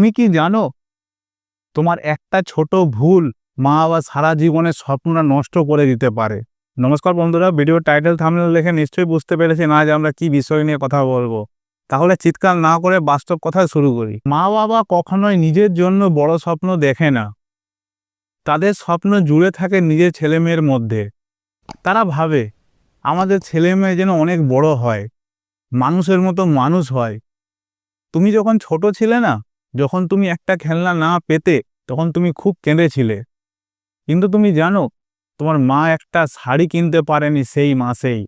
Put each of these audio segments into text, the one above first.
তুমি কি জানো তোমার একটা ছোট ভুল মা বাবা সারা জীবনের স্বপ্নটা নষ্ট করে দিতে পারে? নমস্কার বন্ধুরা, ভিডিও টাইটেল থাম্বনেল দেখে নিশ্চয়ই বুঝতে পেরেছেন আজ আমরা কি বিষয় নিয়ে কথা বলবো। তাহলে চিৎকার না করে বাস্তব কথা শুরু করি। মা বাবা কখনোই নিজের জন্য বড় স্বপ্ন দেখে না, তাদের স্বপ্ন জুড়ে থাকে নিজের ছেলে মেয়ের মধ্যে। তারা ভাবে আমাদের ছেলে মেয়ে যেন অনেক বড় হয়, মানুষের মতো মানুষ হয়। তুমি যখন ছোট ছিলে না, যখন তুমি একটা খেলনা না পেতে তখন তুমি খুব কেঁদেছিলে। কিন্তু তুমি জানো তোমার মা একটা শাড়ি কিনতে পারেনি সেই মাসেই।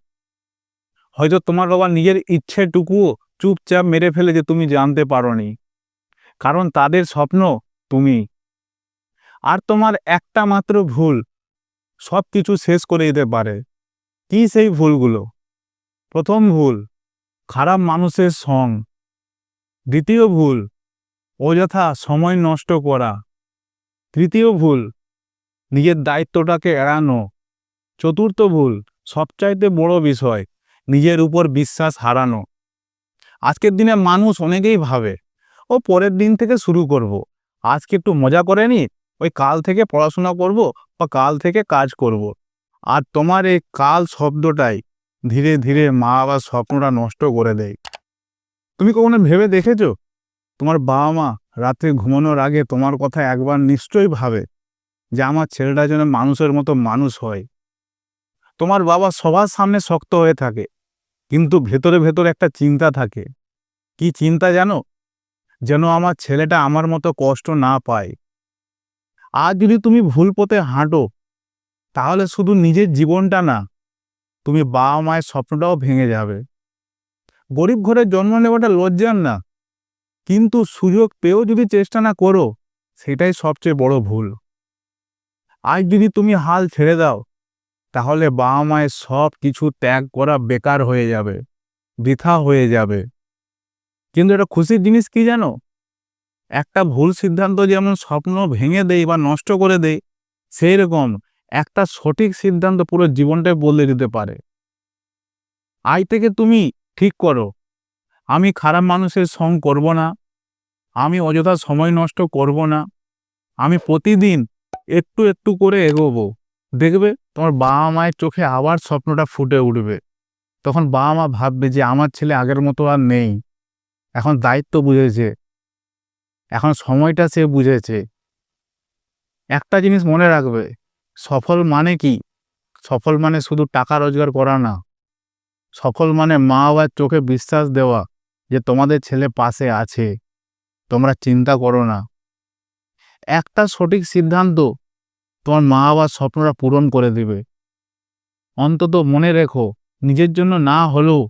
হয়তো তোমার বাবা নিজের ইচ্ছেটুকুও চুপচাপ মেরে ফেলে যে তুমি জানতে পারোনি, কারণ তাদের স্বপ্ন তুমি। আর তোমার একটা মাত্র ভুল সব কিছু শেষ করে দিতে পারে। কি সেই ভুলগুলো? প্রথম ভুল, খারাপ মানুষের সং। দ্বিতীয় ভুল, অযথা সময় নষ্ট করা। তৃতীয় ভুল, নিজের দায়িত্বটাকে এড়ানো। চতুর্থ ভুল, সবচাইতে বড় বিষয়, নিজের উপর বিশ্বাস হারানো। আজকের দিনে মানুষ অনেকেই ভাবে ও পরের দিন থেকে শুরু করব, আজকে একটু মজা করে নি, ওই কাল থেকে পড়াশোনা করব বা কাল থেকে কাজ করব। আর তোমার এই কাল শব্দটাই ধীরে ধীরে মা বাবার স্বপ্নটা নষ্ট করে দেয়। তুমি কখনো ভেবে দেখেছো তোমার বাবা মা রাত্রে ঘুমানোর আগে তোমার কথা একবার নিশ্চয়ই ভাবে যে আমার ছেলেটা যেন মানুষের মতো মানুষ হয়? তোমার বাবা সবার সামনে শক্ত হয়ে থাকে, কিন্তু ভেতরে ভেতরে একটা চিন্তা থাকে। কি চিন্তা জানো? যেন আমার ছেলেটা আমার মতো কষ্ট না পায়। আর যদি তুমি ভুল পথে হাঁটো, তাহলে শুধু নিজের জীবনটা না, তুমি বাবা মায়ের স্বপ্নটাও ভেঙে যাবে। গরিব ঘরে জন্ম নেওয়াটা লজ্জার না, কিন্তু সুযোগ পেয়েও যদি চেষ্টা না করো, সেটাই সবচেয়ে বড় ভুল। আজ যদি তুমি হাল ছেড়ে দাও, তাহলে বাবা মায়ের সব কিছু ত্যাগ করা বেকার হয়ে যাবে, বৃথা হয়ে যাবে। কিন্তু এটা খুশির জিনিস কি জানো? একটা ভুল সিদ্ধান্ত যেমন স্বপ্ন ভেঙে দেয় বা নষ্ট করে দেয়, সেই রকম একটা সঠিক সিদ্ধান্ত পুরো জীবনটাই বদলে দিতে পারে। আজ থেকে তুমি ঠিক করো, আমি খারাপ মানুষের সঙ্গ করব না, আমি অযথা সময় নষ্ট করব না, আমি প্রতিদিন একটু একটু করে এগোবো। দেখবে তোমার বাবা মায়ের চোখে আবার স্বপ্নটা ফুটে উঠবে। তখন বাবা মা ভাববে যে আমার ছেলে আগের মতো আর নেই, এখন দায়িত্ব বুঝেছে, এখন সময়টা সে বুঝেছে। একটা জিনিস মনে রাখবে, সফল মানে কি? সফল মানে শুধু টাকা রোজগার করা না। সফল মানে মা বাবার চোখে বিশ্বাস দেওয়া যে তোমাদের ছেলে পাশে আছে, তোমরা চিন্তা করো না। একটা সঠিক সিদ্ধান্ত তোমার মা বাবার স্বপ্নটা পূরণ করে দিবে। অন্তত মনে রেখো, নিজের জন্য না হলেও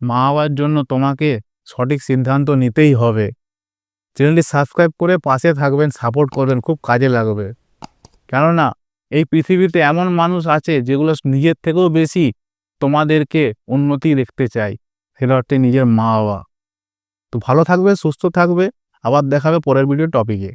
মা বাবার জন্য তোমাকে সঠিক সিদ্ধান্ত নিতেই হবে। চ্যানেলটি সাবস্ক্রাইব করে পাশে থাকবেন, সাপোর্ট করবেন, খুব কাজে লাগবে। কেননা এই পৃথিবীতে এমন মানুষ আছে যেগুলো নিজের থেকেও বেশি তোমাদেরকে উন্নতি দেখতে চায়, সেটা হচ্ছে নিজের মা বাবা। তো ভালো থাকবে, সুস্থ থাকবে, আবার দেখাবে পরের ভিডিও টপিকে।